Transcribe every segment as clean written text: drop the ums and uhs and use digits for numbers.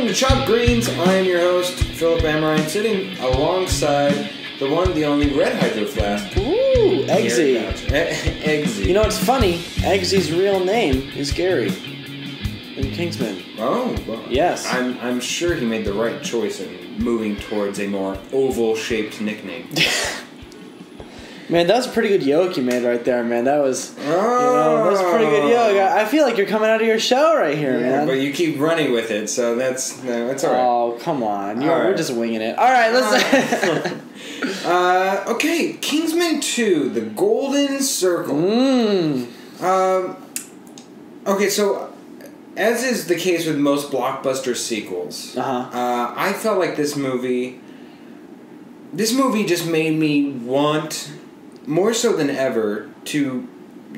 Welcome to Chopped Greens. I am your host, Philip Amerine, sitting alongside the one, the only Red Hydro Flask. Ooh, Eggsy. Eggsy. You know what's funny? Eggsy's real name is Gary in Kingsman. Oh, well, yes. I'm sure he made the right choice in moving towards a more oval-shaped nickname. Man, that was a pretty good yoke you made right there, man. That was, that was a pretty good yoke. I feel like you're coming out of your shell right here, man. But you keep running with it, so that's all right. Oh, come on. We're just winging it. All right, let's... Okay, Kingsman 2, The Golden Circle. Okay, so as is the case with most blockbuster sequels, I felt like this movie just made me want, more so than ever, to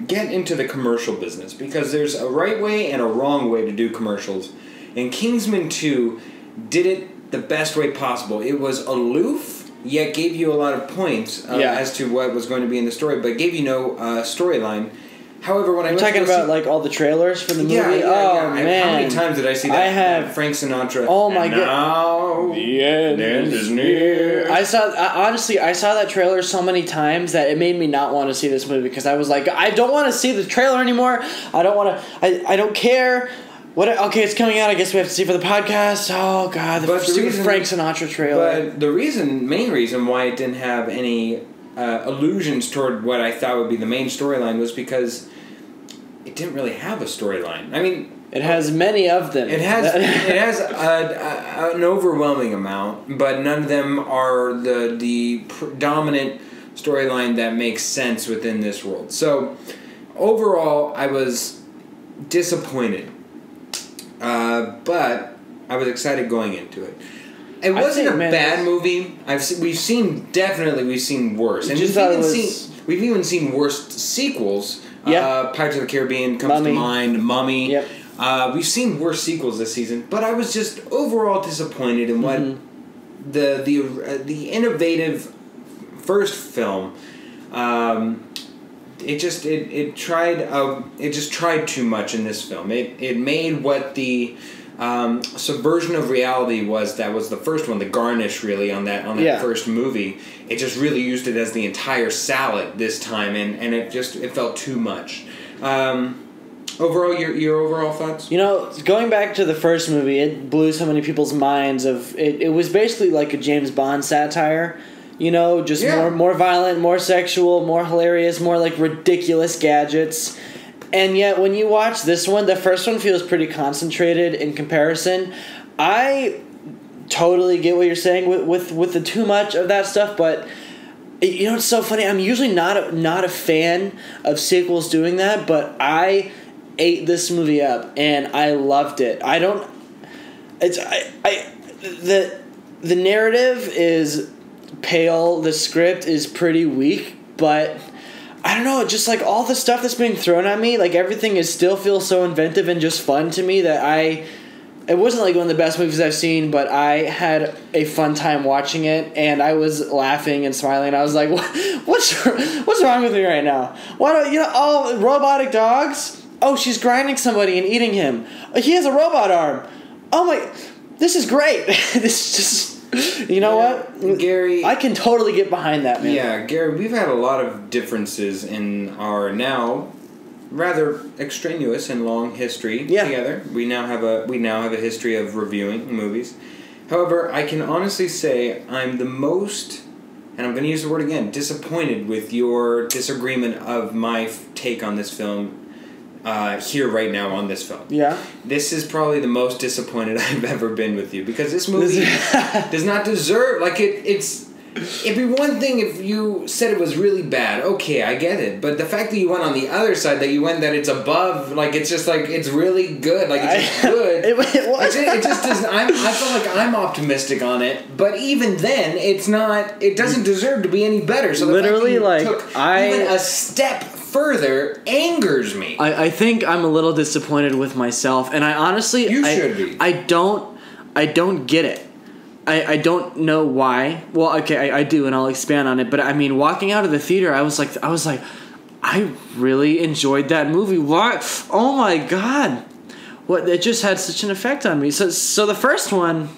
get into the commercial business, because there's a right way and a wrong way to do commercials, and Kingsman 2 did it the best way possible. It was aloof, yet gave you a lot of points as to what was going to be in the story, but gave you no storyline. However, when You're talking about like all the trailers for the movie? Man. How many times did I see that? Frank Sinatra. Oh my god! Now the end is near. I saw that trailer so many times that it made me not want to see this movie, because I was like, I don't want to see the trailer anymore. I don't want to. I don't care. Okay, it's coming out. I guess we have to see for the podcast. Oh god, the stupid Frank Sinatra trailer. But the main reason why it didn't have any allusions toward what I thought would be the main storyline was because it didn't really have a storyline. I mean, it has many of them. It has an overwhelming amount, but none of them are the predominant storyline that makes sense within this world. So overall, I was disappointed, but I was excited going into it. It wasn't a bad movie. We've seen worse, and we've even seen worse sequels. Pirates of the Caribbean comes to mind. Mummy. Yep. We've seen worse sequels this season, but I was just overall disappointed in what the innovative first film. It just tried too much in this film. It made what the subversion of reality was the first one, the garnish really on that first movie. It just really used it as the entire salad this time, and it felt too much. Overall, your overall thoughts? You know, going back to the first movie, it blew so many people's minds. It was basically like a James Bond satire. You know, just more violent, more sexual, more hilarious, more like ridiculous gadgets. And yet, when you watch this one, the first one feels pretty concentrated in comparison. I totally get what you're saying with the too much of that stuff, but you know, it's so funny. I'm usually not a fan of sequels doing that, but I ate this movie up and I loved it. The narrative is pale, the script is pretty weak, but I don't know, just like all the stuff that's being thrown at me, like everything still feels so inventive and just fun to me that it wasn't like one of the best movies I've seen, but I had a fun time watching it, and I was laughing and smiling. I was like, what's wrong with me right now? Why don't robotic dogs? Oh, she's grinding somebody and eating him. He has a robot arm. Oh my, this is great. This just... You know what, Gary? I can totally get behind that, man. Yeah, Gary, we've had a lot of differences in our now rather extraneous and long history together. We now have a history of reviewing movies. However, I can honestly say I'm the most, and I'm going to use the word again, disappointed with your disagreement of my take on this film. Here right now on this film. Yeah. This is probably the most disappointed I've ever been with you, because this movie does not deserve, like, it'd be one thing if you said it was really bad. Okay, I get it. But the fact that you went on the other side, that it's above, like, it's just like, it's really good. Like, it's just good. It just doesn't, I feel like I'm optimistic on it, but even then, it doesn't deserve to be any better. So literally, even a step further angers me. I think I'm a little disappointed with myself, and I honestly should be. I don't get it. I don't know why. Well, okay, I do, and I'll expand on it. But I mean, walking out of the theater, I was like, I really enjoyed that movie. Why? Oh my god, it just had such an effect on me. So the first one,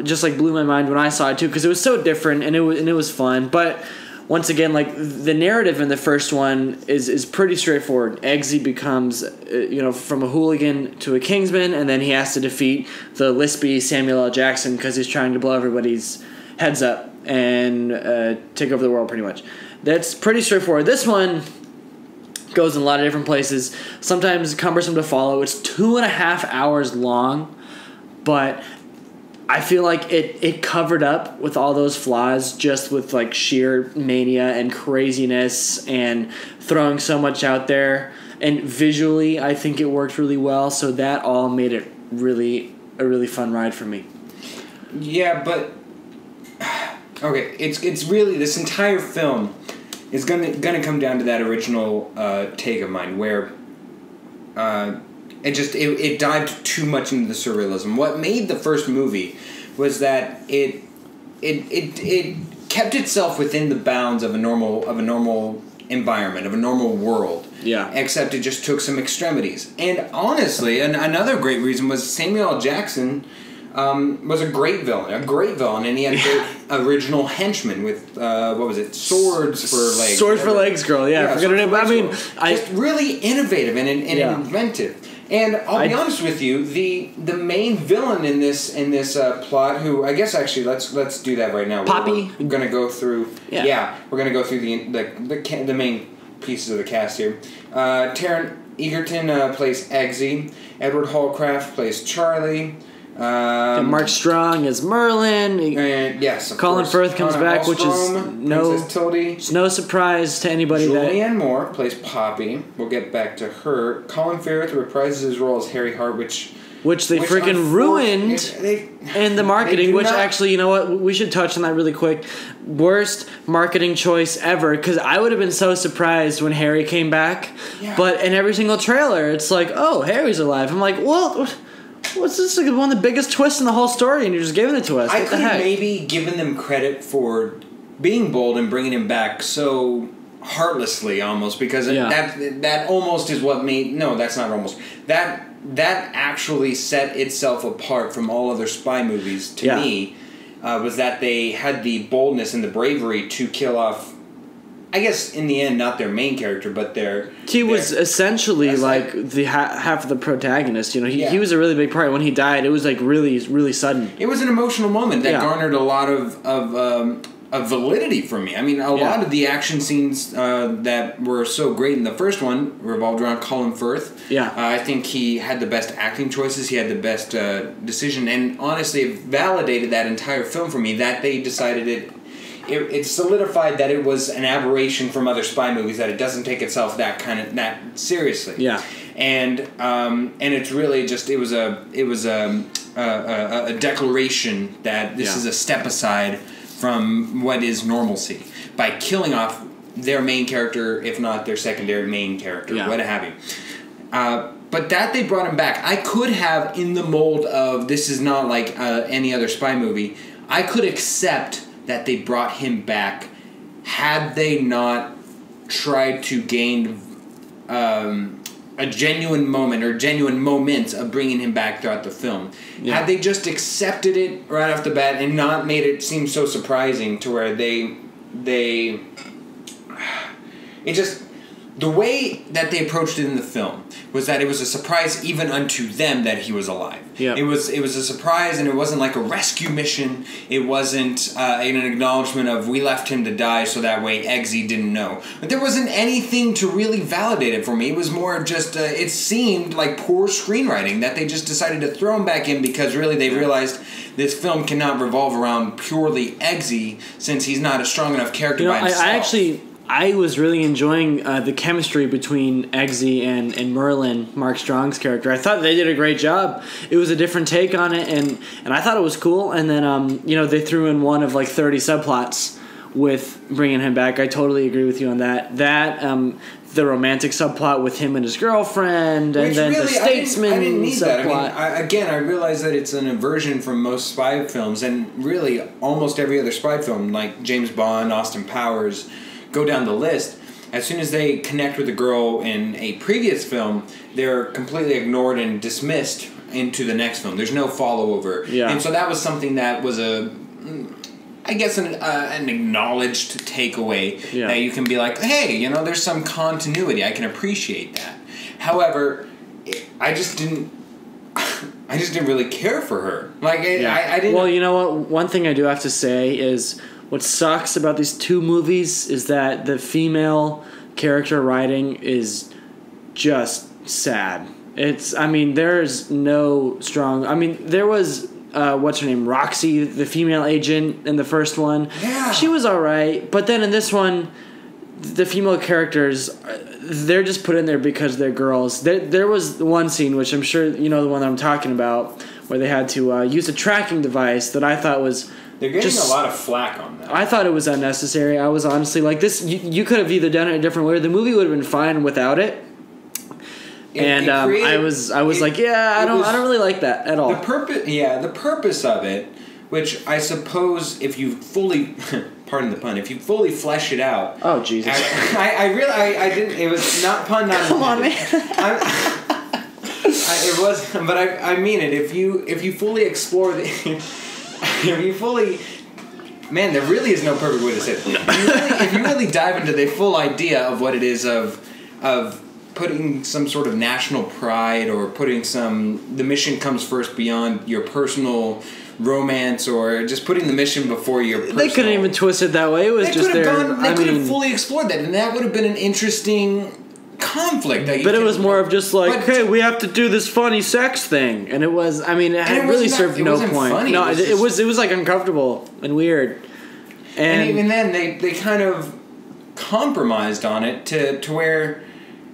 just like blew my mind when I saw it too, because it was so different and it was fun. But once again, like the narrative in the first one is pretty straightforward. Eggsy becomes, from a hooligan to a Kingsman, and then he has to defeat the lispy Samuel L. Jackson because he's trying to blow everybody's heads up and take over the world, pretty much. That's pretty straightforward. This one goes in a lot of different places. Sometimes cumbersome to follow. It's 2.5 hours long, but I feel like it covered up with all those flaws just with like sheer mania and craziness and throwing so much out there. And visually, I think it worked really well. So that all made it a really fun ride for me. Yeah, but okay, it's really, this entire film is gonna come down to that original take of mine where it dived too much into the surrealism. What made the first movie was that it kept itself within the bounds of a normal environment, of a normal world. Yeah. Except it just took some extremities. And honestly, another great reason was Samuel L. Jackson was a great villain, and he had great original henchmen with what was it, swords for legs. Swords for legs, girl. Yeah, forget her name. I mean, just really innovative and inventive. And I'll be honest with you, the main villain in this plot, who I guess actually let's do that right now. Poppy. We're gonna go through. Yeah, we're gonna go through the main pieces of the cast here. Taron Egerton plays Eggsy. Edward Hallcraft plays Charlie. Mark Strong is Merlin. And yes, of Colin course. Firth comes back, which is no surprise to anybody. Julianne Moore plays Poppy. We'll get back to her. Colin Firth reprises his role as Harry Hart, which they freaking ruined in the marketing. Which actually, you know what? We should touch on that really quick. Worst marketing choice ever, because I would have been so surprised when Harry came back. Yeah. But in every single trailer, it's like, oh, Harry's alive. I'm like, well, what's this? Like one of the biggest twists in the whole story, and you're just giving it to us. I could have maybe given them credit for being bold and bringing him back so heartlessly, almost, because that almost is what made. No, that's not almost. That actually set itself apart from all other spy movies to me. Was that they had the boldness and the bravery to kill off, I guess in the end, not their main character, but he was essentially like the half of the protagonist. You know, he was a really big part. When he died, it was like really, really sudden. It was an emotional moment that garnered a lot of validity for me. I mean, a lot of the action scenes that were so great in the first one revolved around Colin Firth. Yeah, I think he had the best acting choices. He had the best decision, and honestly, it validated that entire film for me. That they decided it solidified that it was an aberration from other spy movies, that it doesn't take itself that seriously. Yeah, and it's really just it was a declaration that this is a step aside from what is normalcy by killing off their main character, if not their secondary main character, what have you. But that they brought him back. I could have, in the mold of this is not like any other spy movie, I could accept that they brought him back had they not tried to gain a genuine moment or genuine moments of bringing him back throughout the film. Yeah. Had they just accepted it right off the bat and not made it seem so surprising to where the way that they approached it in the film was that it was a surprise even unto them that he was alive. Yeah. It was a surprise, and it wasn't like a rescue mission. It wasn't an acknowledgement of we left him to die so that way Eggsy didn't know. But there wasn't anything to really validate it for me. It was more of just, it seemed like poor screenwriting that they just decided to throw him back in because really they realized this film cannot revolve around purely Eggsy since he's not a strong enough character by himself. I was really enjoying the chemistry between Eggsy and Merlin, Mark Strong's character. I thought they did a great job. It was a different take on it, and I thought it was cool. And then, they threw in one of like 30 subplots with bringing him back. I totally agree with you on that. The romantic subplot with him and his girlfriend, and then the statesman I didn't need subplot. That. I realize that it's an aversion from most spy films, and really almost every other spy film, like James Bond, Austin Powers, go down the list. as soon as they connect with a girl in a previous film, they're completely ignored and dismissed into the next film. There's no follow-over. Yeah. And so that was something that was I guess an acknowledged takeaway that you can be like, hey, there's some continuity. I can appreciate that. However, I just didn't really care for her. Like, I didn't... Well, you know what? One thing I do have to say is what sucks about these two movies is that the female character writing is just sad. There's no strong... there was... what's her name? Roxy, the female agent in the first one. Yeah. She was alright, but then in this one, the female characters, they're just put in there because they're girls. There was one scene, which I'm sure you know the one that I'm talking about, where they had to use a tracking device that I thought was... They're getting a lot of flack on that. I thought it was unnecessary. I was honestly like, this. You could have either done it a different way. The movie would have been fine without it. I was like, I don't really like that at all. The purpose of it, which I suppose if you fully, pardon the pun, if you fully flesh it out. Oh Jesus! I didn't. It was not pun. Not Come on, man. It was, but I mean it. If you fully explore man, there really is no perfect way to say it. If you really dive into the full idea of what it is of putting some sort of national pride or putting the mission comes first beyond your personal romance or just putting the mission before your personal... They couldn't even twist it that way. It was just their... They could have fully explored that, and that would have been an interesting conflict. But it was more of just like, hey, we have to do this funny sex thing. And it was... it really served no point. Funny. No, it was like uncomfortable and weird. And even then, they kind of compromised on it to where...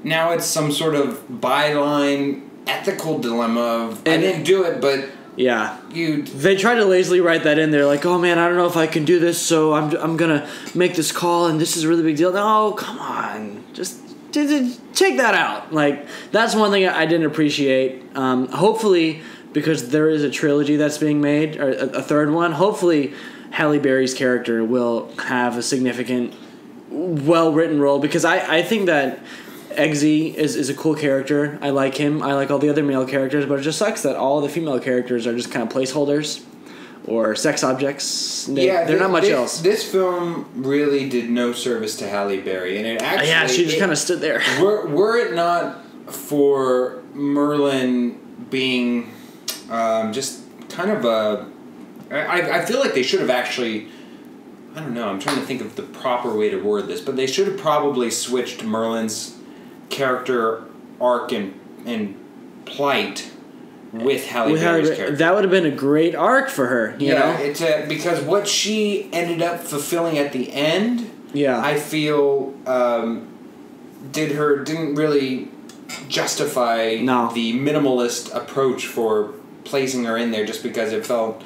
Now it's some sort of byline ethical dilemma of I didn't do it, but they tried to lazily write that in there, like, oh man, I don't know if I can do this, so I'm gonna make this call, and this is a really big deal. No, come on, just take that out. Like that's one thing I didn't appreciate. Hopefully, because there is a trilogy that's being made, or a third one. Hopefully, Halle Berry's character will have a significant, well-written role because I think that. Eggsy is a cool character. I like him. I like all the other male characters, but it just sucks that all the female characters are just kind of placeholders or sex objects. They're not much else. This film really did no service to Halle Berry, and it actually... she just kind of stood there. Were it not for Merlin being just kind of a... I feel like they should have actually... I don't know. I'm trying to think of the proper way to word this, but they should have probably switched Merlin's character arc and plight with Halle Berry's character. That would have been a great arc for her. You know? It's because what she ended up fulfilling at the end, I feel didn't really justify the minimalist approach for placing her in there, just because it felt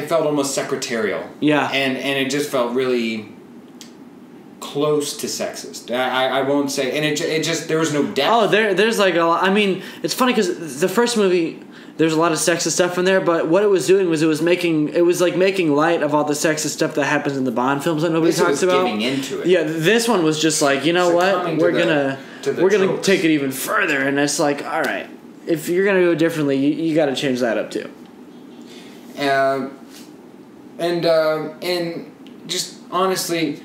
almost secretarial. Yeah, and it just felt really close to sexist. I won't say, and it just there was no depth. Oh, there's like a lot. It's funny because the first movie there's a lot of sexist stuff in there, but what it was doing was it was making light of all the sexist stuff that happens in the Bond films that nobody talks about. Giving into it. Yeah, this one was just like, you know what, we're gonna take it even further, and it's like, all right, if you're gonna go differently, you got to change that up too. And just honestly,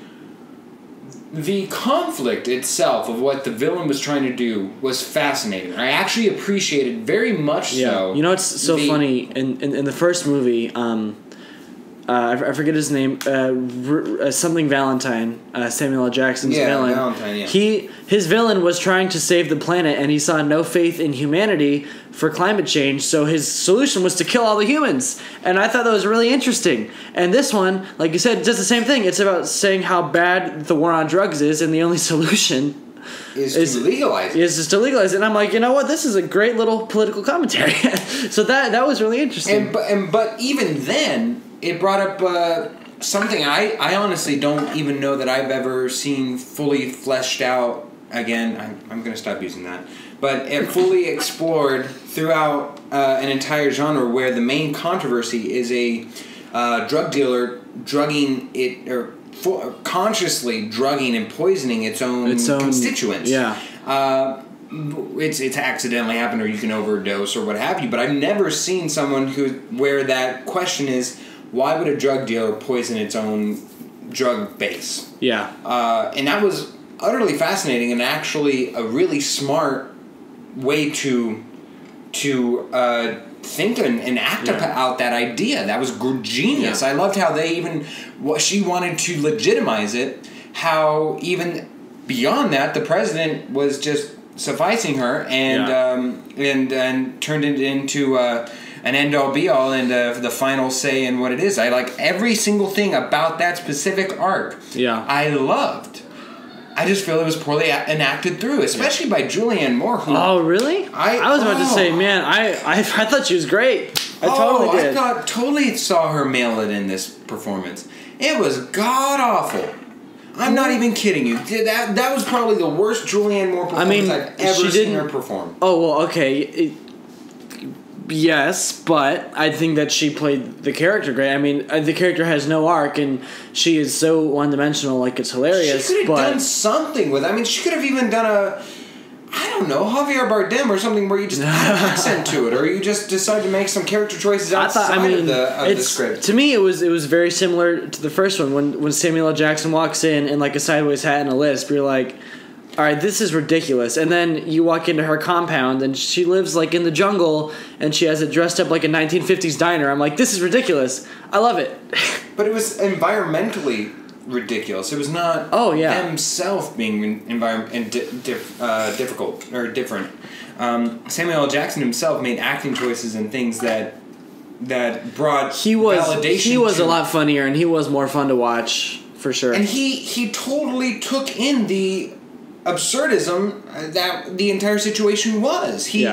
the conflict itself of what the villain was trying to do was fascinating. I actually appreciated very much so. You know what's so funny? In the first movie, I forget his name, something Valentine, Samuel L. Jackson's villain. Valentine, yeah. His villain was trying to save the planet, and he saw no faith in humanity for climate change, so his solution was to kill all the humans. And I thought that was really interesting. And this one, like you said, does the same thing. It's about saying how bad the war on drugs is, and the only solution is to legalize it. Is just to legalize it. And I'm like, you know what? This is a great little political commentary. So that was really interesting. But even then, it brought up something I honestly don't even know that I've ever seen fully fleshed out. Again, I'm going to stop using that. But it fully explored throughout an entire genre where the main controversy is a drug dealer drugging it or consciously drugging and poisoning its own constituents. Yeah. It's accidentally happened, or you can overdose or what have you. But I've never seen someone where that question is, why would a drug dealer poison its own drug base? Yeah. And that was utterly fascinating and actually a really smart way to think and act out that idea. That was genius. I loved how she wanted to legitimize it, how even beyond that, the president was just sufficing her and turned it into an end-all be-all and the final say in what it is. I like every single thing about that specific arc. Yeah. I loved. I just feel it was poorly enacted through, especially by Julianne Moore. Oh, really? I was about to say, man, I thought she was great. I totally did. I totally saw her mail it in this performance. It was god-awful. I'm not even kidding you. That was probably the worst Julianne Moore performance I've ever seen her perform. Oh, well, okay. Yes, but I think that she played the character great. I mean, the character has no arc, and she is so one-dimensional, like, it's hilarious. She could have done something with it. I mean, she could have even done Javier Bardem or something where you just add an accent to it, or you just decide to make some character choices outside of the script. To me, it was very similar to the first one. When Samuel L. Jackson walks in like a sideways hat and a lisp, you're like, all right, this is ridiculous. And then you walk into her compound, and she lives like in the jungle, and she has it dressed up like a 1950s diner. I'm like, this is ridiculous. I love it. But it was environmentally ridiculous. It was not themselves being difficult or different. Samuel L. Jackson himself made acting choices and things that brought validation. He was a lot funnier, and he was more fun to watch for sure. And he totally took in the absurdism that the entire situation was. He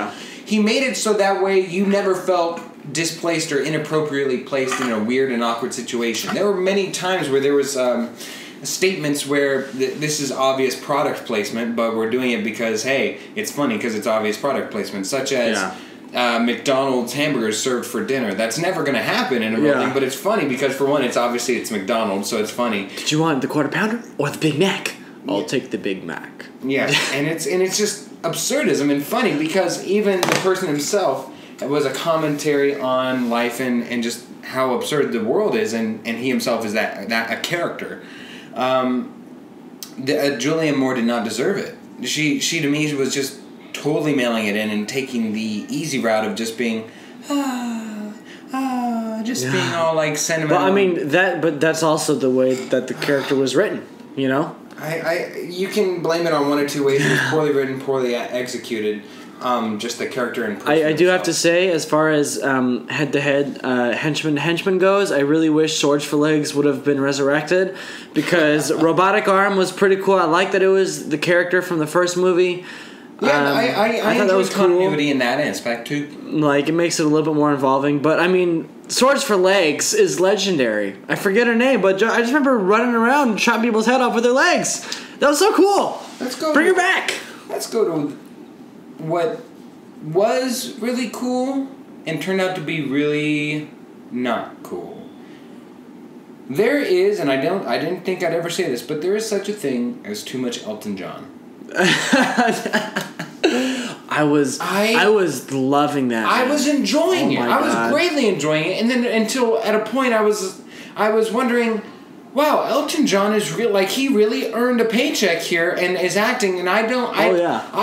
made it so that way you never felt displaced or inappropriately placed in a weird and awkward situation. There were many times where there was statements where this is obvious product placement, but we're doing it because, hey, it's funny because it's obvious product placement, such as McDonald's hamburgers served for dinner. That's never going to happen in a real thing, but it's funny because, for one, it's McDonald's, so it's funny. Did you want the Quarter Pounder or the Big Mac? I'll take the Big Mac. Yeah, and it's just absurdism and funny because even the person himself was a commentary on life and just how absurd the world is, and he himself is that a character. Julianne Moore did not deserve it. She to me was just totally mailing it in and taking the easy route of just being being all like sentimental. Well, I mean but that's also the way that the character was written, you know? You can blame it on one or two ways. It was poorly written, poorly executed. Just the character and person. I do have to say, as far as head-to-head henchman goes, I really wish Swords for Legs would have been resurrected because Robotic Arm was pretty cool. I like that it was the character from the first movie. Yeah, I thought that was continuity cool in that aspect too. Like, it makes it a little bit more involving. But I mean, Swords for Legs is legendary. I forget her name, but I just remember running around and chopping people's head off with her legs. That was so cool. Bring her back. Let's go to what was really cool and turned out to be really not cool. There is, and I didn't think I'd ever say this, but there is such a thing as too much Elton John. I was loving that. I was enjoying it. I was greatly enjoying it, and then until at a point I was wondering, wow, Elton John is real. Like, he really earned a paycheck here and is acting, and I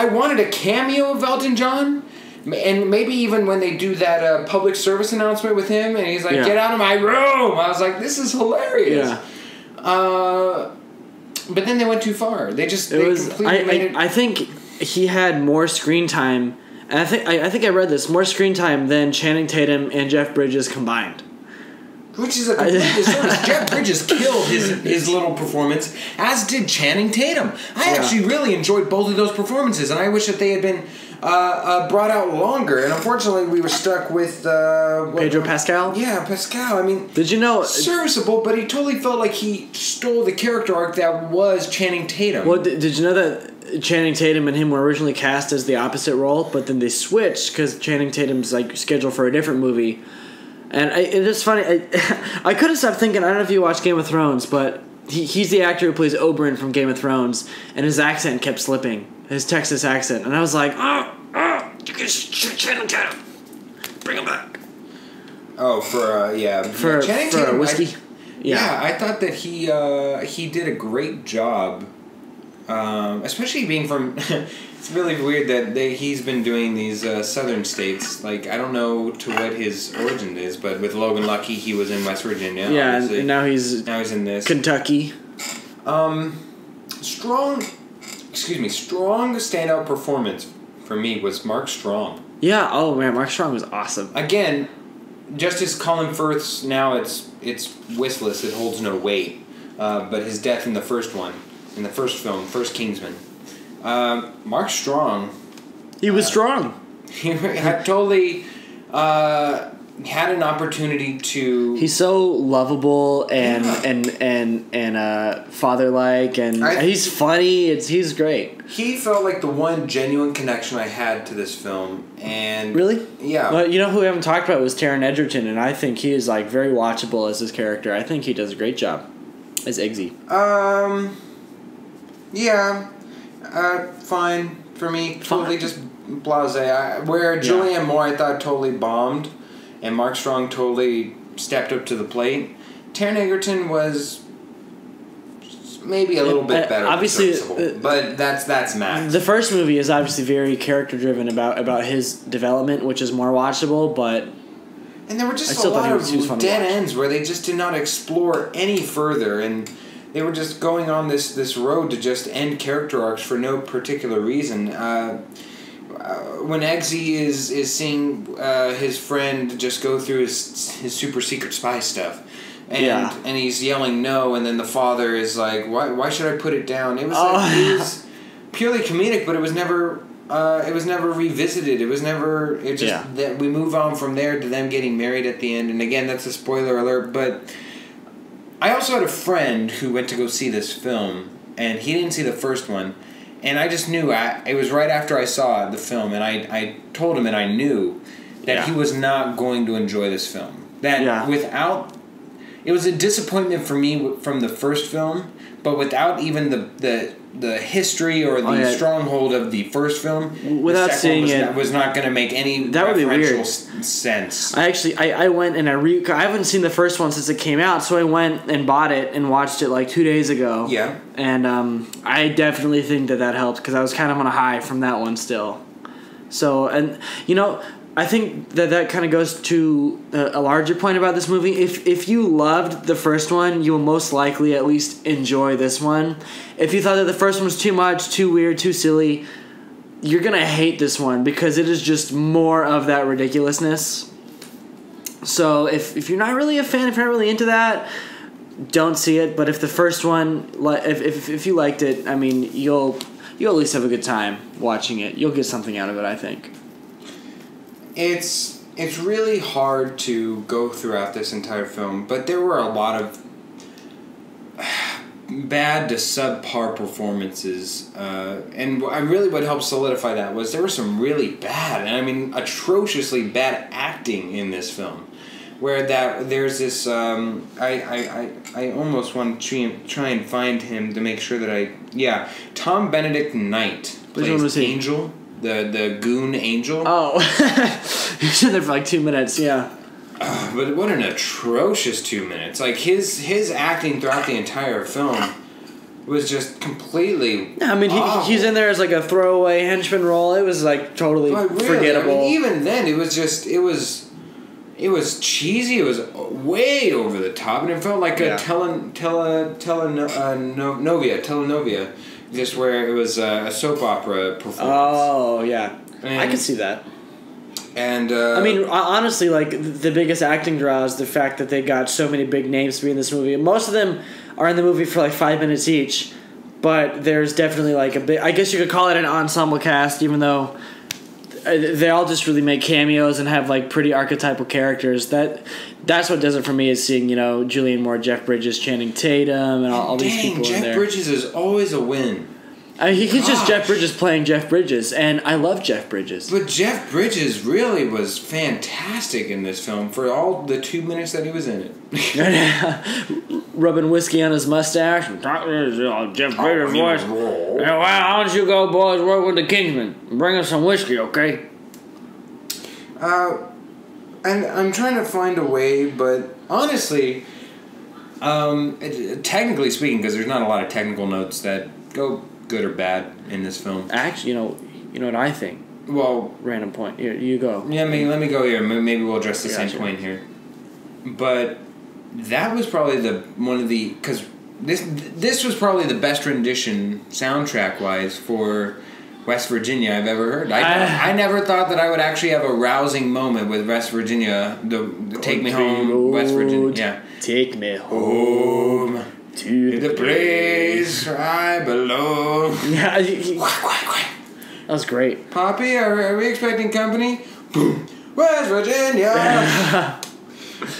wanted a cameo of Elton John, and maybe even when they do that public service announcement with him, and he's like, "Get out of my room!" I was like, "This is hilarious." Yeah. But then they went too far. Completely made it. I think he had more screen time, and I think I read this, more screen time than Channing Tatum and Jeff Bridges combined. Which is a complete disservice. Jeff Bridges killed his little performance, as did Channing Tatum. I actually really enjoyed both of those performances, and I wish that they had been brought out longer. And unfortunately, we were stuck with Pedro Pascal. Yeah, Pascal. I mean, did you know serviceable? But he totally felt like he stole the character arc that was Channing Tatum. Well, did you know that Channing Tatum and him were originally cast as the opposite role, but then they switched because Channing Tatum's like scheduled for a different movie. And it is funny. I couldn't stop thinking. I don't know if you watch Game of Thrones, but he's the actor who plays Oberyn from Game of Thrones, and his accent kept slipping, his Texas accent, and I was like, you can bring him back. Oh, for for whiskey. Yeah, I thought that he did a great job, especially being from. It's really weird that he's been doing these southern states. Like, I don't know to what his origin is, but with Logan Lucky, he was in West Virginia. Yeah, and now he's in this Kentucky. Strong standout performance for me was Mark Strong. Yeah, oh man, Mark Strong was awesome. Again, just as Colin Firth's now it's wistless, it holds no weight. But his death in the first film, first Kingsman. Mark Strong. He was strong. He had totally had an opportunity to. He's so lovable and father-like, and he's funny. He's great. He felt like the one genuine connection I had to this film, and really, yeah. Well, you know who we haven't talked about was Taron Egerton, and I think he is like very watchable as his character. I think he does a great job as Eggsy. Yeah. Fine for me. Totally just blasé. Where Julianne Moore I thought totally bombed, and Mark Strong totally stepped up to the plate. Taron Egerton was maybe a little bit better, obviously, but that's Max. The first movie is obviously very character driven about his development, which is more watchable, but. And there were just a lot of dead ends where they just did not explore any further, and. They were just going on this road to just end character arcs for no particular reason. When Eggsy is seeing his friend just go through his super secret spy stuff, and he's yelling no, and then the father is like, why should I put it down? It was purely comedic, but it was never revisited. It was never. It just that we move on from there to them getting married at the end. And again, that's a spoiler alert, but. I also had a friend who went to go see this film, and he didn't see the first one, and I just knew, it was right after I saw the film, and I told him, and I knew that he was not going to enjoy this film. That without, it was a disappointment for me from the first film, but without even the history or the stronghold of the first film, without seeing it, was not going to make any that would be weird sense. I went and I haven't seen the first one since it came out, so I went and bought it and watched it like 2 days ago. Yeah, and I definitely think that helped because I was kind of on a high from that one still. So, and you know. I think that kind of goes to a larger point about this movie. If you loved the first one, you will most likely at least enjoy this one. If you thought that the first one was too much, too weird, too silly, you're going to hate this one because it is just more of that ridiculousness. So if you're not really a fan, if you're not really into that, don't see it. But if the first one, if you liked it, I mean, you'll at least have a good time watching it. You'll get something out of it, I think. It's really hard to go throughout this entire film, but there were a lot of bad to subpar performances, and really what helped solidify that was there were some really bad, and I mean atrociously bad acting in this film, where there's this I almost want to try and find him to make sure that Tom Benedict Knight plays Angel. The goon Angel. Oh. He was in there for like 2 minutes, yeah. But what an atrocious 2 minutes. Like, his acting throughout the entire film was just completely I mean, he's in there as like a throwaway henchman role. It was like totally forgettable. I mean, even then, it was just, it was cheesy. It was way over the top. And it felt like a telenovia. Just where it was a soap opera performance. Oh, yeah. I could see that. And I mean, honestly, like, the biggest acting draw is the fact that they got so many big names to be in this movie. Most of them are in the movie for like 5 minutes each, but there's definitely like a bit. I guess you could call it an ensemble cast, even though they all just really make cameos and have like pretty archetypal characters. That's what does it for me, is seeing, you know, Julianne Moore, Jeff Bridges, Channing Tatum, and all these people in there. Jeff Bridges is always a win. I mean, he's just Jeff Bridges playing Jeff Bridges, and I love Jeff Bridges. But Jeff Bridges really was fantastic in this film for all the 2 minutes that he was in it. rubbing whiskey on his mustache and talking to his Jeff Bridges voice. Hey, why don't you go, boys, work with the Kingsman? Bring us some whiskey, okay? And I'm trying to find a way, but honestly, technically speaking, because there's not a lot of technical notes that go good or bad in this film. Actually, you know what I think. Well, random point. Here, you go. Yeah, let me go here. Maybe we'll address the same point here. But that was probably because this was probably the best rendition soundtrack wise for West Virginia I've ever heard. I never thought that I would actually have a rousing moment with West Virginia. The Take Me Home, West Virginia. Yeah. Take me home to the place I belong. Yeah. That was great. Poppy, are we expecting company? Boom. West Virginia.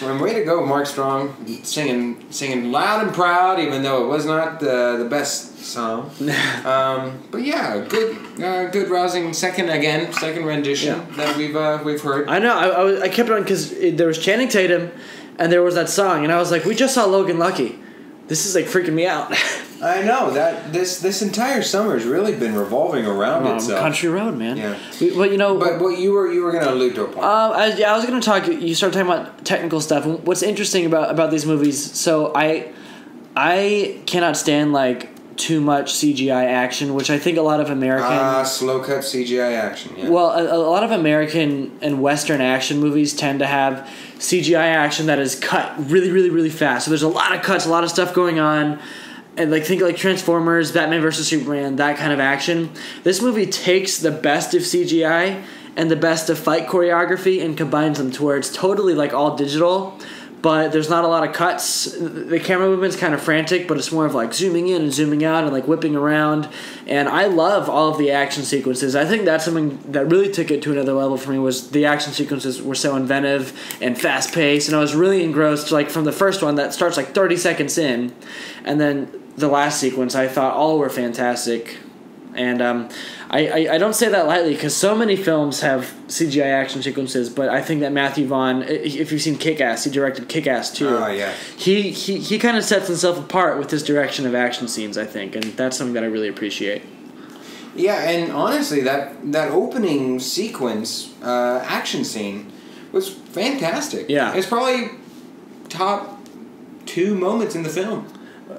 Well, way to go, Mark Strong, singing loud and proud, even though it was not the best song. But yeah, good rousing second rendition that we've heard. I know. I kept on because there was Channing Tatum, and there was that song, and I was like, we just saw Logan Lucky. This is like freaking me out. I know that this entire summer has really been revolving around itself. Country road, man. Yeah. But what you were going to allude to a point. I was going to talk. You started talking about technical stuff. What's interesting about these movies? So I cannot stand like too much CGI action, which I think a lot of American slow cut CGI action. Yeah. Well, a lot of American and Western action movies tend to have CGI action that is cut really, really, really fast. So there's a lot of cuts, a lot of stuff going on. And think like Transformers, Batman vs. Superman, that kind of action. This movie takes the best of CGI and the best of fight choreography and combines them to where it's totally like all digital, but there's not a lot of cuts. The camera movement's kind of frantic, but it's more of like zooming in and zooming out and like whipping around. And I love all of the action sequences. I think that's something that really took it to another level for me, was the action sequences were so inventive and fast paced, and I was really engrossed like from the first one that starts like 30 seconds in, and then the last sequence I thought all were fantastic. And I don't say that lightly because so many films have CGI action sequences, but I think that Matthew Vaughn, if you've seen Kick-Ass, he directed Kick-Ass too. Oh, yeah. He kind of sets himself apart with his direction of action scenes, I think, and that's something that I really appreciate. Yeah, and honestly, that opening sequence, action scene, was fantastic. Yeah. It's probably top 2 moments in the film.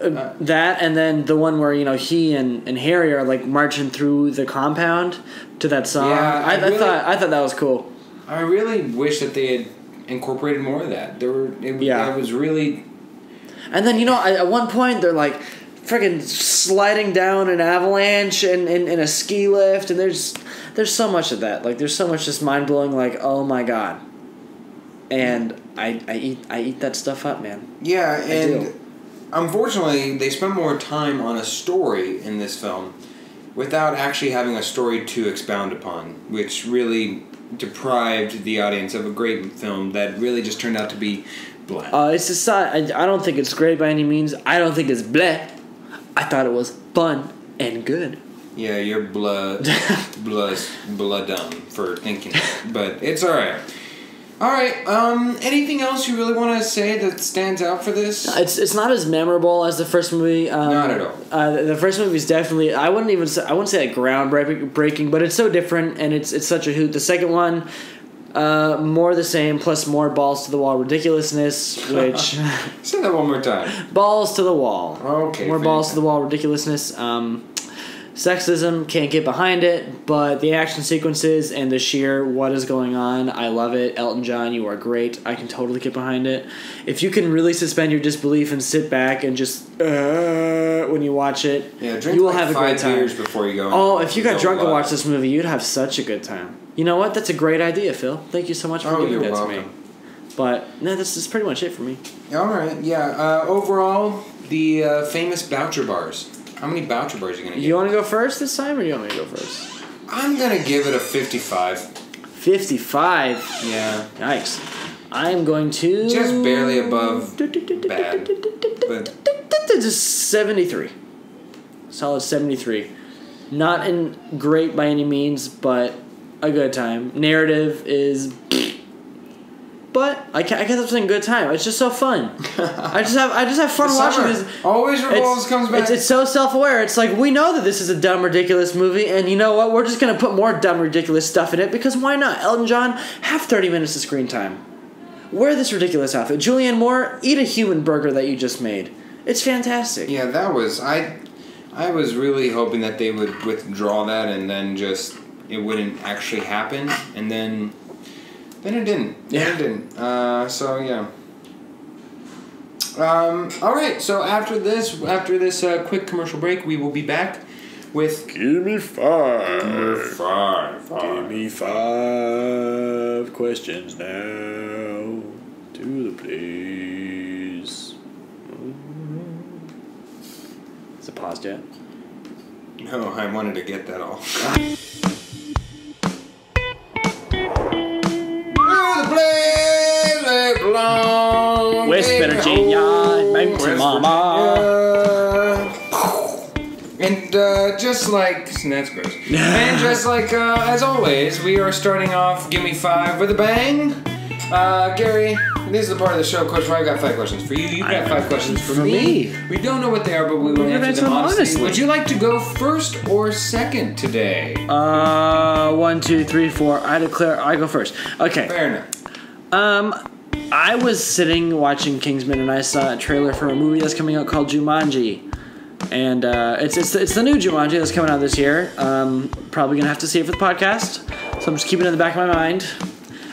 That and then the one where he and Harry are like marching through the compound to that song. Yeah, I thought that was cool. I really wish that they had incorporated more of that. It was really. And then at one point they're like freaking sliding down an avalanche in a ski lift, and there's so much of that. Like there's so much just mind blowing. Like, oh my god. And I eat that stuff up, man. Yeah, and unfortunately, they spent more time on a story in this film without actually having a story to expound upon, which really deprived the audience of a great film that really just turned out to be blah. It's just I don't think it's great by any means. I don't think it's bleh. I thought it was fun and good. Yeah, you're blood dumb for thinking that, but it's all right. All right. Anything else you really want to say that stands out for this? It's not as memorable as the first movie. Not at all. The first movie is definitely I wouldn't say like groundbreaking, but it's so different and it's such a hoot. The second one, more the same plus more balls to the wall ridiculousness, which say that one more time. Balls to the wall. Okay. More balls to the wall ridiculousness. Sexism, can't get behind it, but the action sequences and the sheer what is going on, I love it. Elton John, you are great. I can totally get behind it. If you can really suspend your disbelief and sit back and just when you watch it, drink you will like have a great 5 time. beers before you go. Oh, if you got drunk and watched this movie, you'd have such a good time. You know what? That's a great idea, Phil. Thank you so much for giving that to me. But no, that's pretty much it for me. All right, yeah. Overall, the famous Boucher bars. How many Boucher bars are you going to get? You want to go first this time, or do you want me to go first? I'm going to give it a 55. 55? Yeah. Yikes. I'm going to... Just barely above bad. But... Just 73. Solid 73. Not in great by any means, but a good time. Narrative is... but I guess I'm saying good time. It's just so fun. I just have fun watching this. Always revolves, comes back. It's so self-aware. It's like, we know that this is a dumb, ridiculous movie, and you know what? We're just gonna put more dumb, ridiculous stuff in it because why not? Elton John, have 30 minutes of screen time. Wear this ridiculous outfit. Julianne Moore, eat a human burger that you just made. It's fantastic. Yeah, that was I was really hoping that they would withdraw that and then just it wouldn't actually happen, and then it didn't. Yeah. It didn't. So yeah. All right. So after this quick commercial break, we will be back with Give me 5. Give me 5 questions now to the place. Is it paused yet? No, I wanted to get that all. West Virginia, Mountain Mama. And just like that's gross. And just like as always, we are starting off Give Me 5 with a bang. Gary, this is the part of the show, Coach. I've got 5 questions for you. You've got 5 questions for me. We don't know what they are, but we will answer them honestly. Would you like to go first or second today? 1, 2, 3, 4. I declare I go first. Okay. Fair enough. I was sitting watching Kingsman and I saw a trailer for a movie that's coming out called Jumanji. And it's the new Jumanji that's coming out this year. Probably gonna have to see it for the podcast, so I'm just keeping it in the back of my mind.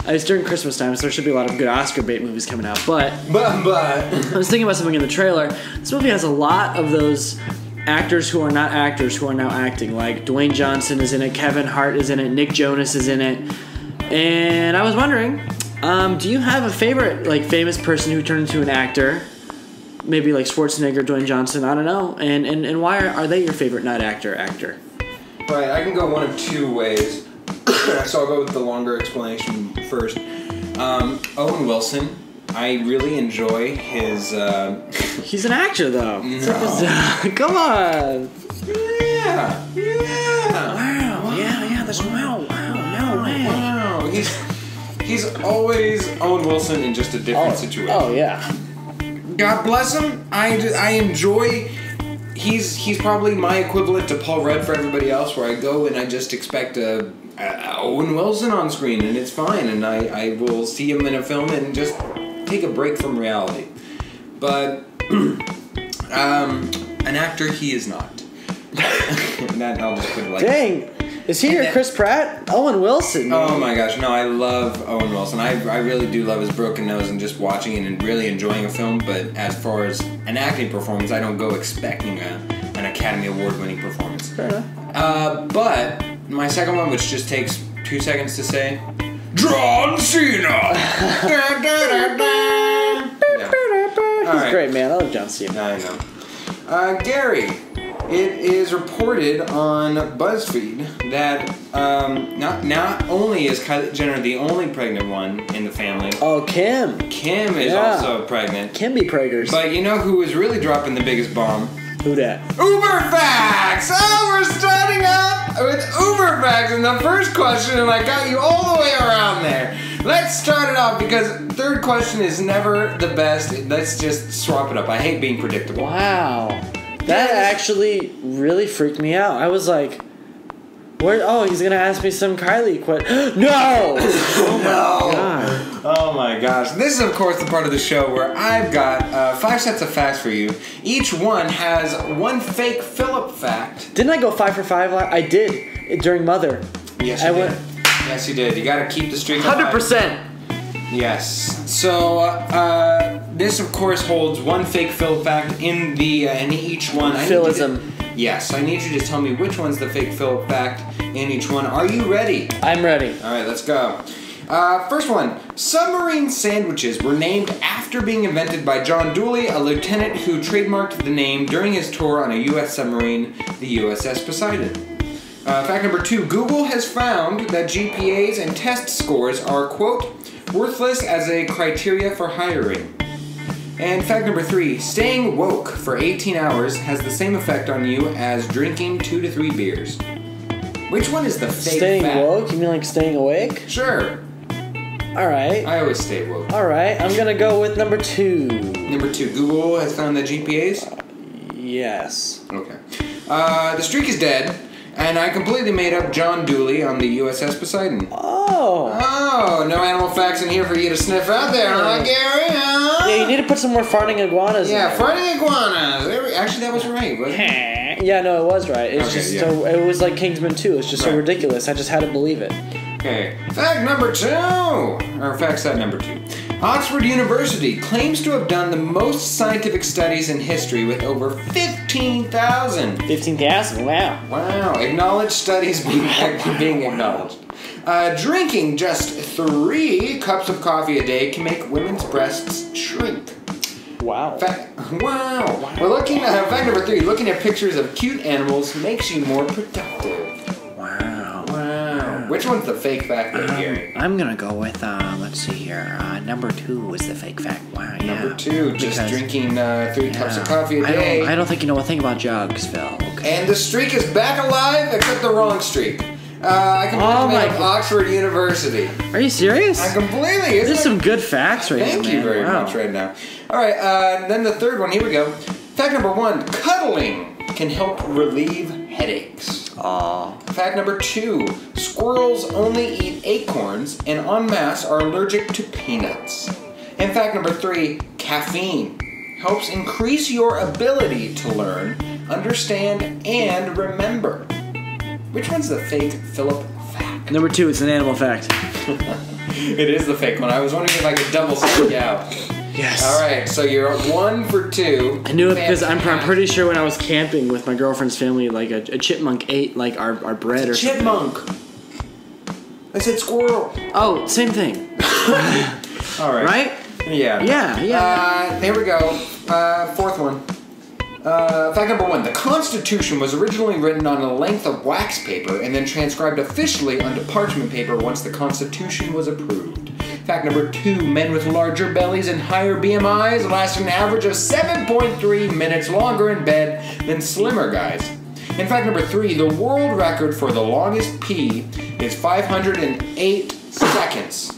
It's during Christmas time, so there should be a lot of good Oscar bait movies coming out. But I was thinking about something in the trailer. This movie has a lot of those actors who are not actors who are now acting. Like Dwayne Johnson is in it, Kevin Hart is in it, Nick Jonas is in it, and I was wondering, do you have a favorite like famous person who turned into an actor? Maybe like Schwarzenegger, Dwayne Johnson, I don't know. And why are they your favorite not actor? Right, I can go one of 2 ways. So I'll go with the longer explanation first. Owen Wilson, I really enjoy his... He's an actor, though. No. Come on. Yeah. Wow. Yeah. That's wow. He's always Owen Wilson in just a different situation. Oh, yeah. God bless him. I enjoy... He's probably my equivalent to Paul Rudd for everybody else, where I go and I just expect Owen Wilson on screen, and it's fine, and I will see him in a film and just take a break from reality. But an actor he is not. That I'll just put it like dang. Is he your Chris Pratt? Owen Wilson. Man. Oh my gosh, no, I love Owen Wilson. I really do love his broken nose and just watching it and really enjoying a film, but as far as an acting performance, I don't go expecting an Academy Award winning performance. Fair enough. But my second one, which just takes 2 seconds to say, John Cena! He's great, man. I love John Cena. I know. Gary, it is reported on BuzzFeed that not only is Kylie Jenner the only pregnant one in the family. Oh, Kim. Kim is also pregnant. Kimby Praggers. But you know who is really dropping the biggest bomb? Who that? Uberfacts! Oh, we're starting up with Uberfacts in the first question, and I got you all the way around there. Let's start it off, because third question is never the best. Let's just swap it up. I hate being predictable. Wow. That actually really freaked me out. I was like, where? Oh, he's going to ask me some Kylie question. No! Oh, my God. Oh, my gosh. This is, of course, the part of the show where I've got 5 sets of facts for you. Each one has one fake Philip fact. Didn't I go 5 for 5? I did during Mother. Yes, you did. Yes, you did. You got to keep the streak 100%. Yes. So, this, of course, holds one fake Philip fact in each one. Philism. Yes, I need you to tell me which one's the fake Philip fact in each one. Are you ready? I'm ready. All right, let's go. First one. Submarine sandwiches were named after being invented by John Dooley, a lieutenant who trademarked the name during his tour on a U.S. submarine, the USS Poseidon. Fact number 2. Google has found that GPAs and test scores are, quote, worthless as a criteria for hiring. And fact number 3. Staying woke for 18 hours has the same effect on you as drinking 2 to 3 beers. Which one is the fake Staying fact? woke? You mean like staying awake? Sure. All right. I always stay woke. All right. I'm gonna go with number 2. Number 2. Google has found the GPAs? Yes. Okay. The streak is dead, and I completely made up John Dooley on the USS Poseidon. Oh. Oh, no animal facts in here for you to sniff out there, huh, Gary? Huh? Yeah, you need to put some more farting iguanas in there. Farting iguanas. Actually, that was right, wasn't it? Yeah, no, it was right. It's Okay, just yeah. so it was like Kingsman 2. It's just so Right. ridiculous. I just had to believe it. Okay. Fact number 2. Or fact set number 2. Oxford University claims to have done the most scientific studies in history with over 15,000. 15,000. Wow. Wow. Acknowledged studies being acknowledged. Drinking just 3 cups of coffee a day can make women's breasts shrink. Wow. Wow. We're looking at fact number 3. Looking at pictures of cute animals makes you more productive. Wow. Which one's the fake fact there, Gary? I'm gonna go with let's see here. Number 2 was the fake fact. Wow. Yeah. Number 2, just drinking 3 cups of coffee a day. I don't think you know a thing about jugs, Phil. Okay. And the streak is back alive, except the wrong streak. I completely made up Oxford University. Are you serious? I completely. There's some good facts right Thank now, you man. very much right now. All right, then the third one. Here we go. Fact number 1: cuddling can help relieve headaches. Aw. Fact number 2: squirrels only eat acorns and en masse are allergic to peanuts. And fact number 3: caffeine helps increase your ability to learn, understand, and remember. Which one's the fake Philip fact? Number 2, it's an animal fact. It is the fake one. I was wondering if I could double stick you out. Yes. All right, so you're 1 for 2. I knew it because I'm pretty sure when I was camping with my girlfriend's family, like a chipmunk ate like our bread or something. Chipmunk. I said squirrel. Oh, same thing. All right. Right? Yeah. Yeah. Here we go. 4th one. Fact number 1: the Constitution was originally written on a length of wax paper and then transcribed officially onto parchment paper once the Constitution was approved. Fact number 2: men with larger bellies and higher BMIs last an average of 7.3 minutes longer in bed than slimmer guys. And fact number 3: the world record for the longest pee is 508 seconds.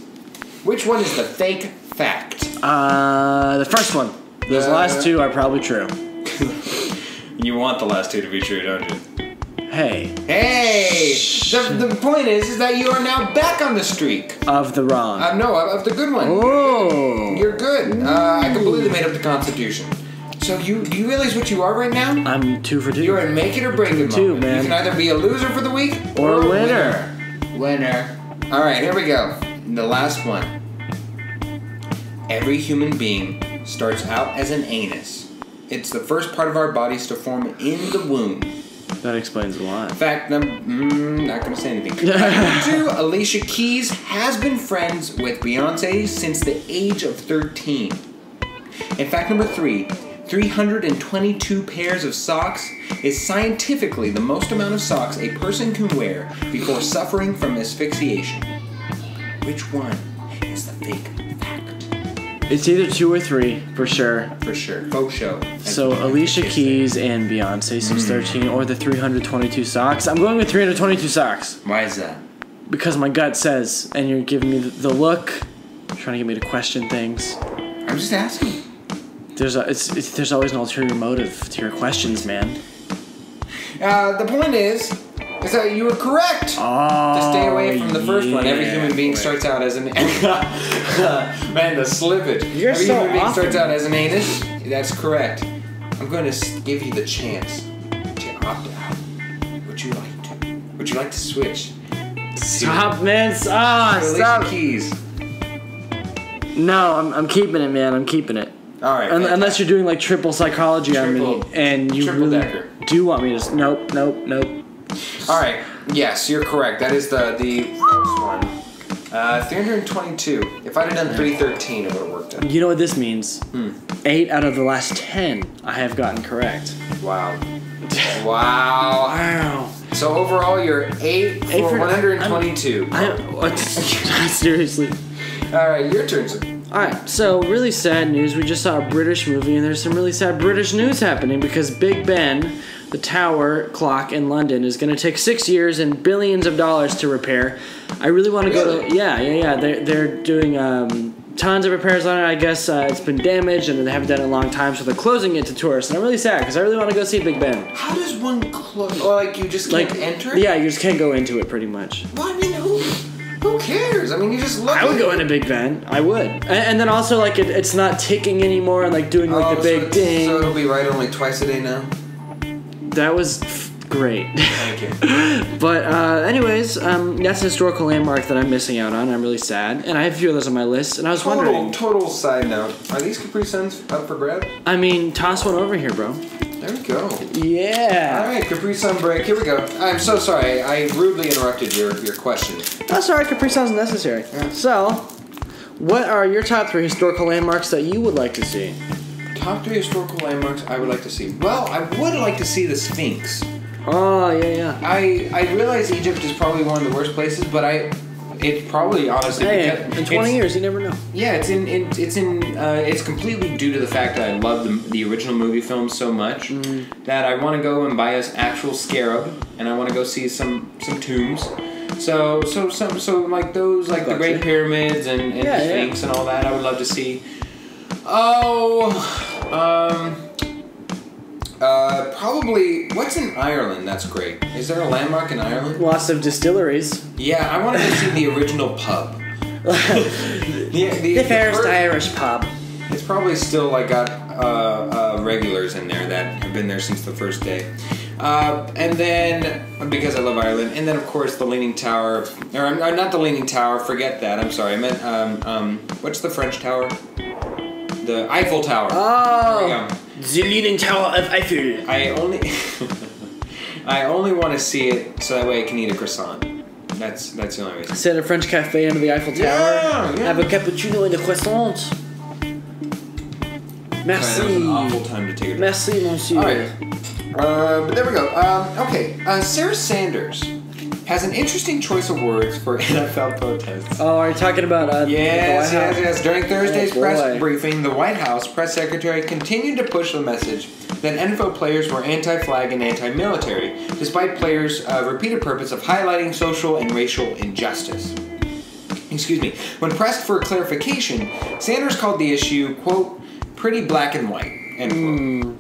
Which one is the fake fact? The first one. Those last 2 are probably true. You want the last 2 to be true, don't you? Hey. The point is that you are now back on the streak. Of the wrong. No, of the good one. Oh. You're good. I completely made up the Constitution. So do you realize what you are right now? I'm 2 for 2. You're a make it or break it moment. Man. You can either be a loser for the week or a winner. Winner. All right, here we go. The last one. Every human being starts out as an anus. It's the first part of our bodies to form in the womb. That explains a lot. Fact number... not going to say anything. Fact number 2, Alicia Keys has been friends with Beyonce since the age of 13. And fact number 3, 322 pairs of socks is scientifically the most amount of socks a person can wear before suffering from asphyxiation. Which one is the fake fact? It's either 2 or 3, for sure. For sure. Faux show. So Alicia Keys and Beyonce, 613, or the 322 socks. I'm going with 322 socks. Why is that? Because my gut says, and you're giving me the look, trying to get me to question things. I'm just asking. There's always an ulterior motive to your questions, man. The point is that you were correct. Oh, to stay away from the first one. Every human being starts out as an... Man, the slippage. Every human being starts out as an anus. That's correct. I'm going to give you the chance to opt out. Would you like to switch? Stop, man. Stop. Alicia Keys. No, I'm keeping it, man. I'm keeping it. All right. Unless you're doing like triple psychology on me, and you really decker. do want me to. Nope. All right. Yes, you're correct. That is the first one. 322. If I'd have done 313, it would have worked out. You know what this means? 8 out of the last 10 I have gotten correct. Wow. So overall, you're 8 for 122. Seriously. All right, your turn. Alright, so really sad news. We just saw a British movie, and there's some really sad British news happening because Big Ben, the tower clock in London, is going to take 6 years and billions of dollars to repair. I really want to go to... Yeah. They're doing tons of repairs on it. I guess it's been damaged, and they haven't done it in a long time, so they're closing it to tourists. And I'm really sad because I really want to go see Big Ben. How does one close? Or, like, you just can't enter? Yeah, you just can't go into it, pretty much. Well, I mean, who cares? I mean, you just look. I would go into Big Ben. I would. And then also, like, it's not ticking anymore and, like, doing, like, the big ding. So it'll be right only twice a day now? That was great. Thank you. But, anyways, that's a historical landmark that I'm missing out on. I'm really sad. And I have a few of those on my list. And I was wondering... Total side note. Are these Capri Suns up for grabs? I mean, toss one over here, bro. There we go. Yeah. All right, Capri Sun break. Here we go. I'm so sorry. I rudely interrupted your question. That's all right. Capri Sun's necessary. Yeah. So, what are your top 3 historical landmarks that you would like to see? Top 3 historical landmarks I would like to see. Well, I would like to see the Sphinx. Oh, yeah. I realize Egypt is probably one of the worst places, but it's probably honestly in 20 years you never know. Yeah, it's completely due to the fact that I love the original movie film so much that I want to go and buy us actual scarab, and I want to go see some tombs. So like those, like the Great Pyramids and the Sphinx and all that, I would love to see. Probably, what's in Ireland that's great? Is there a landmark in Ireland? Lots of distilleries. Yeah, I wanted to see the original pub. the first Irish pub. It's probably still like got regulars in there that have been there since the first day. And then, because I love Ireland, and then of course the Leaning Tower, or not the Leaning Tower, forget that, I'm sorry, I meant, what's the French tower? The Eiffel Tower. Oh! The Leaning Tower of Eiffel. I only want to see it so that way I can eat a croissant. That's the only reason. Sit at a French cafe under the Eiffel Tower. Yeah. Have a cappuccino and a croissant. Merci. That was an awful time to take a drink. Merci, monsieur. All right. But there we go. Okay. Sarah Sanders has an interesting choice of words for NFL protests. Oh, are you talking about Yes. During Thursday's press briefing, the White House press secretary continued to push the message that NFL players were anti-flag and anti-military, despite players' repeated purpose of highlighting social and racial injustice. Excuse me. When pressed for clarification, Sanders called the issue, quote, pretty black and white, end quote.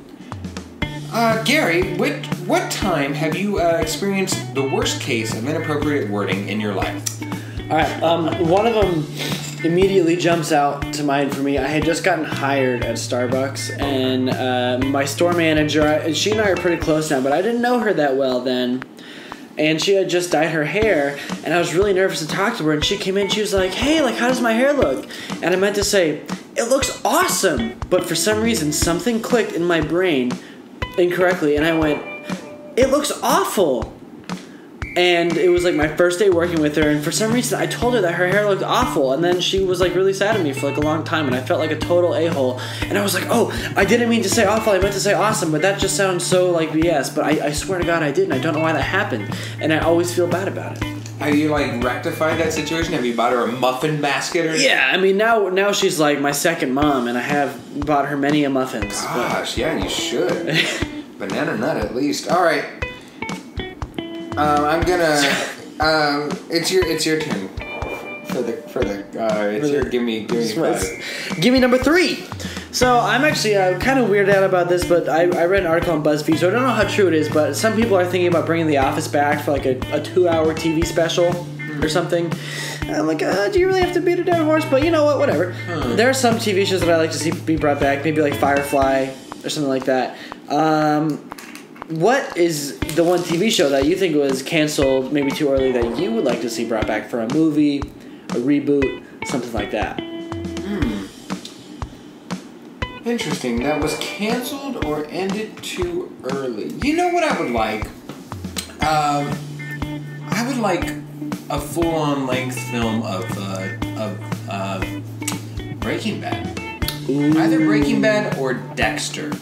Gary, what time have you experienced the worst case of inappropriate wording in your life? Alright, one of them immediately jumps out to mind for me. I had just gotten hired at Starbucks, and my store manager, she and I are pretty close now, but I didn't know her that well then. And she had just dyed her hair, and I was really nervous to talk to her, and she came in, she was like, hey, like, how does my hair look? And I meant to say, it looks awesome! But for some reason, something clicked in my brain incorrectly, and I went, it looks awful! And it was like my first day working with her, and for some reason I told her that her hair looked awful, and then she was like really sad at me for like a long time, and I felt like a total a-hole, and I was like, oh, I didn't mean to say awful, I meant to say awesome, but that just sounds so like BS, but I swear to God I didn't. I don't know why that happened, and I always feel bad about it. Have you like rectified that situation? Have you bought her a muffin basket or anything? Yeah, I mean now she's like my second mom, and I have bought her many a muffins. Gosh, yeah, you should. Banana nut at least. All right. I'm gonna. It's your turn. Give me five. Give me number 3. So I'm actually kind of weirded out about this, but I read an article on BuzzFeed, so I don't know how true it is, but some people are thinking about bringing The Office back for like a 2-hour TV special or something. And I'm like, do you really have to beat a dead horse? But you know what? Whatever. There are some TV shows that I like to see be brought back, maybe like Firefly or something like that. What is the one TV show that you think was canceled maybe too early that you would like to see brought back for a movie, a reboot, something like that? Interesting. That was canceled or ended too early. You know what I would like? I would like a full-on length film of Breaking Bad. Ooh. Either Breaking Bad or Dexter.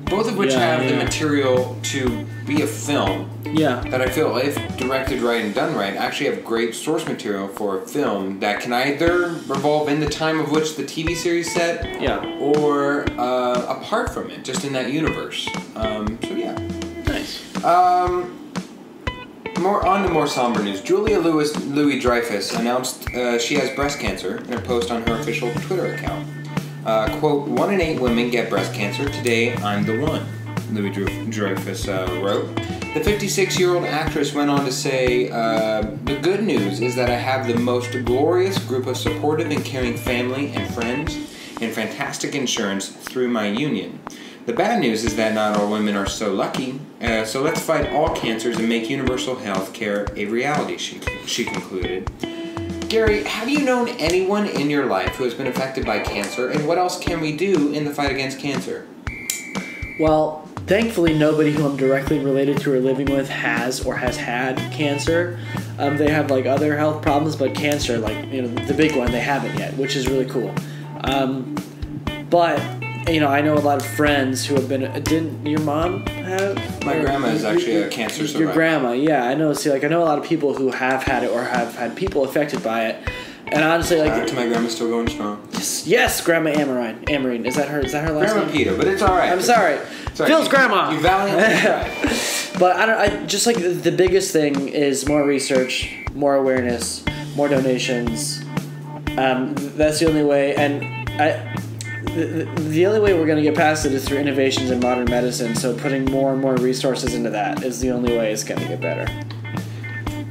both of which have the material to be a film. Yeah. That I feel, if directed right and done right, actually have great source material for a film that can either revolve in the time of which the TV series set, or apart from it, just in that universe. So yeah. Nice. More somber news. Julia Louis-Dreyfus announced she has breast cancer in a post on her official Twitter account. Quote, 1 in 8 women get breast cancer. Today, I'm the one, Louis-Dreyfus wrote. The 56-year-old actress went on to say, the good news is that I have the most glorious group of supportive and caring family and friends and fantastic insurance through my union. The bad news is that not all women are so lucky, so let's fight all cancers and make universal health care a reality, she concluded. Gary, have you known anyone in your life who has been affected by cancer, and what else can we do in the fight against cancer? Well, thankfully nobody who I'm directly related to or living with has or has had cancer. They have like other health problems, but cancer, like, you know, the big one, they haven't yet, which is really cool. But you know, I know a lot of friends who have been. Didn't your mom have? My grandma is actually a cancer survivor. Your grandma, yeah, I know. See, like, I know a lot of people who have had it or have had people affected by it. And honestly, like, to my grandma, still going strong. Yes, Grandma Amerine. Is that her last Grandma name? Peta, but it's all right. I'm sorry. Phil's grandma. You valiantly tried. But I just like the biggest thing is more research, more awareness, more donations. That's the only way, and the only way we're going to get past it is through innovations in modern medicine. So putting more and more resources into that is the only way it's going to get better.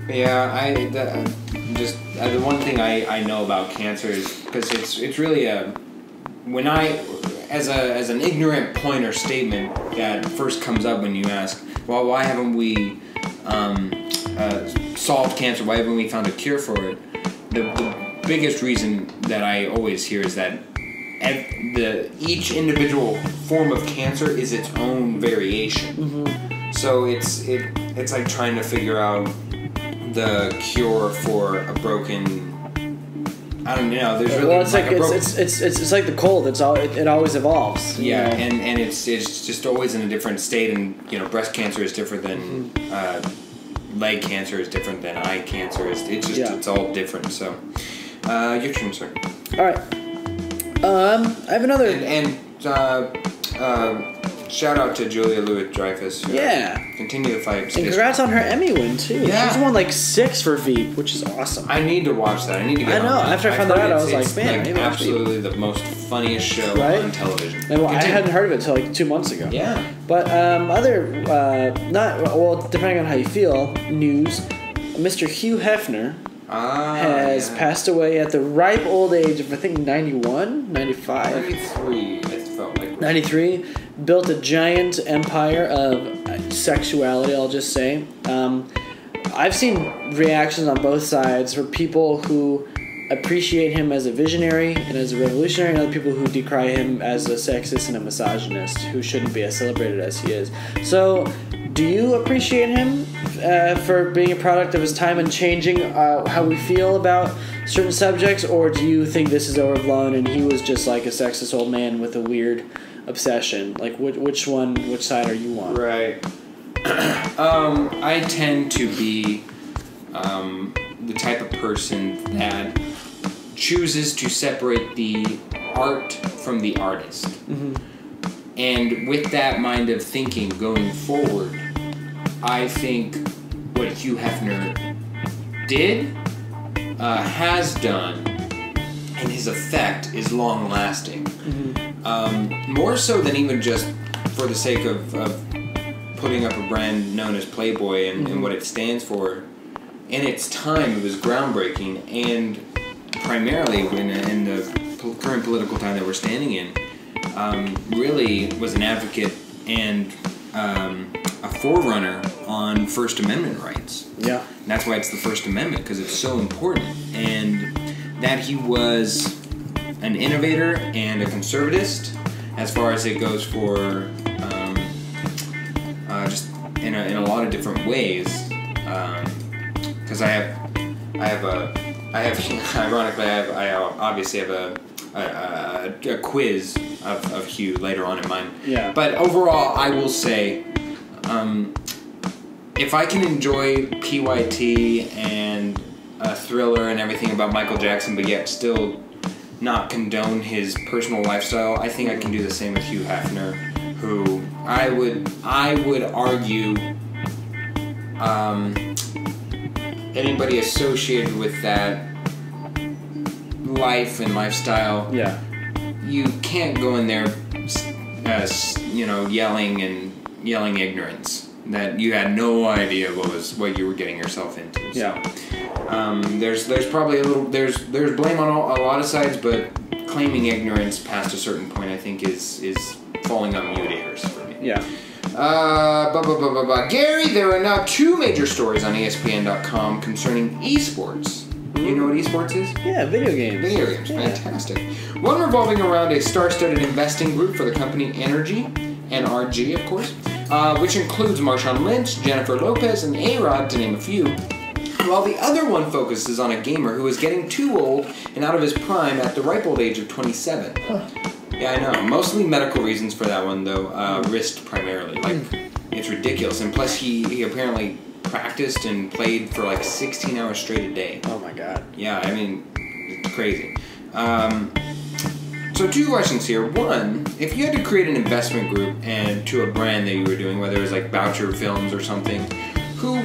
Yeah, the one thing I know about cancer is because it's really when I as an ignorant point or statement that first comes up when you ask, well, why haven't we solved cancer? Why haven't we found a cure for it? The biggest reason that I always hear is that each individual form of cancer is its own variation. Mm-hmm. So it's like trying to figure out the cure for a broken. I don't know. There's really it's like the cold. It always evolves. Yeah, and it's just always in a different state. And you know, breast cancer is different than leg cancer is different than eye cancer. It's all different. So, your turn, sir. All right. I have another. Shout out to Julia Louis-Dreyfus. Continue to fight. And congrats on her Emmy win, too. Yeah. She's won like 6 for Veep, which is awesome. I need to watch that. I need to get on that. After I found that out, I was like, man, it's absolutely the most funniest show on television. And I hadn't heard of it until like 2 months ago. Yeah. But depending on how you feel, news, Mr. Hugh Hefner has passed away at the ripe old age of, I think, 91, 95? 93, it felt like. 93. Built a giant empire of sexuality, I'll just say. I've seen reactions on both sides for people who appreciate him as a visionary and as a revolutionary, and other people who decry him as a sexist and a misogynist who shouldn't be as celebrated as he is. So, do you appreciate him for being a product of his time and changing how we feel about certain subjects, or do you think this is overblown and he was just like a sexist old man with a weird obsession? Like, which side are you on? Right. I tend to be the type of person that chooses to separate the art from the artist. Mm-hmm. And with that mind of thinking going forward, I think what Hugh Hefner did, has done, and his effect is long-lasting. Mm-hmm. More so than even just for the sake of putting up a brand known as Playboy and what it stands for. In its time, it was groundbreaking, and primarily in the current political time that we're standing in, really was an advocate and a forerunner on First Amendment rights. Yeah. And that's why it's the First Amendment, because it's so important. And that he was an innovator and a conservatist as far as it goes for just in a lot of different ways. Because I obviously have a quiz of Hugh later on in mine. Yeah. But overall, I will say, if I can enjoy PYT and a thriller and everything about Michael Jackson, but yet still not condone his personal lifestyle, I think I can do the same with Hugh Hefner, who I would argue anybody associated with that life and lifestyle, you can't go in there, yelling ignorance that you had no idea what you were getting yourself into. So, there's probably there's blame on a lot of sides, but claiming ignorance past a certain point, I think, is falling on mute ears for me. Yeah. Gary, there are now 2 major stories on ESPN.com concerning esports. You know what esports is? Yeah, video games. Video games, fantastic. One revolving around a star-studded investing group for the company NRG, of course, which includes Marshawn Lynch, Jennifer Lopez, and A-Rod, to name a few. While the other one focuses on a gamer who is getting too old and out of his prime at the ripe old age of 27. Huh. Yeah, I know. Mostly medical reasons for that one, though. Wrist primarily. It's ridiculous. And plus, he apparently practiced and played for 16 hours straight a day. Oh my god. Yeah, I mean, it's crazy. So 2 questions here. One, if you had to create an investment group and to a brand that you were doing, whether it was like Boucher Films or something,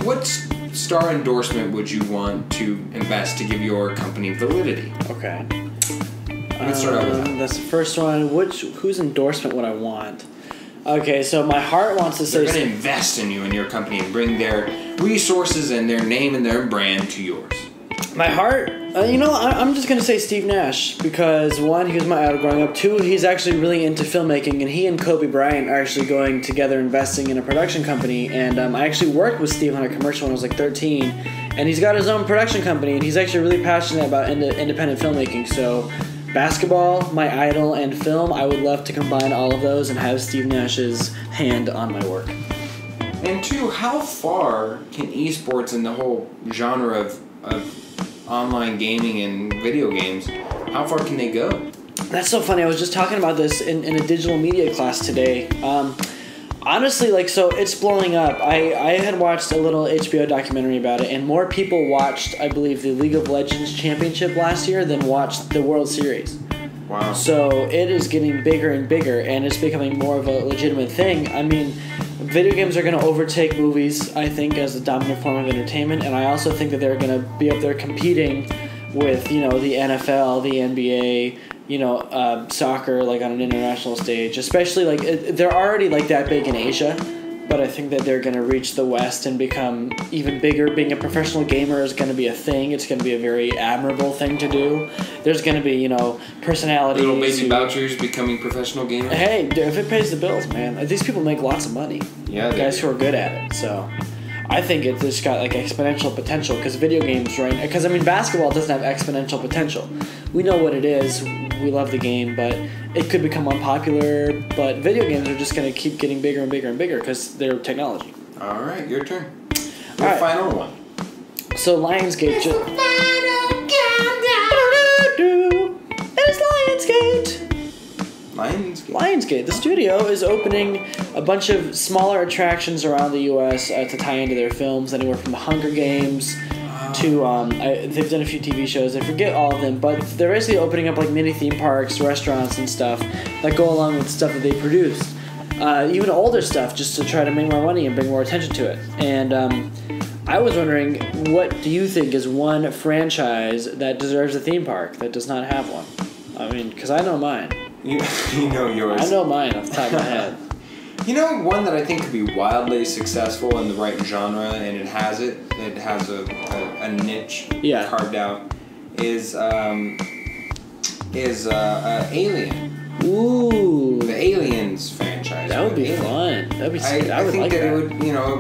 what star endorsement would you want to invest to give your company validity? Okay. Let's start out with that. That's the first one. Whose endorsement would I want? Okay, so my heart wants to say... They're going to invest in you and your company and bring their resources and their name and their brand to yours. My heart... I'm just going to say Steve Nash because, 1, he was my idol growing up. 2, he's actually really into filmmaking, and he and Kobe Bryant are actually going together investing in a production company. And I actually worked with Steve on a commercial when I was 13, and he's got his own production company, and he's actually really passionate about independent filmmaking. So... basketball, my idol, and film, I would love to combine all of those and have Steve Nash's hand on my work. And 2, how far can esports and the whole genre of online gaming and video games, how far can they go? That's so funny. I was just talking about this in a digital media class today. Honestly, so it's blowing up. I had watched a little HBO documentary about it, and more people watched, I believe, the League of Legends Championship last year than watched the World Series. Wow. So it is getting bigger and bigger, and it's becoming more of a legitimate thing. I mean, video games are going to overtake movies, I think, as the dominant form of entertainment, and I also think that they're going to be up there competing with, the NFL, the NBA, soccer, on an international stage, especially, they're already, that big in Asia, but I think that they're going to reach the West and become even bigger. Being a professional gamer is going to be a thing. It's going to be a very admirable thing to do. There's going to be, personalities. Little baby Bouchers becoming professional gamers. Hey, if it pays the bills, man. These people make lots of money. Yeah, guys who are good at it, so... I think it just got exponential potential because video games, right? Because basketball doesn't have exponential potential. We know what it is. We love the game, but it could become unpopular. But video games are just going to keep getting bigger and bigger and bigger because they're technology. All right, your turn. Your final one. So Lionsgate. It's the final countdown. There's Lionsgate. Lionsgate. The studio is opening a bunch of smaller attractions around the U.S. To tie into their films, anywhere from the Hunger Games to they've done a few TV shows. I forget all of them, but they're basically opening up mini theme parks, restaurants, and stuff that go along with stuff that they produced. Even older stuff, just to try to make more money and bring more attention to it. And I was wondering, what do you think is one franchise that deserves a theme park that does not have one? Because I know mine. You know yours. I know mine off the top of my head. One that I think could be wildly successful in the right genre, and it has a niche carved out, is Alien. Ooh. The Aliens franchise. That would be fun. That'd be sweet. I would think that it would,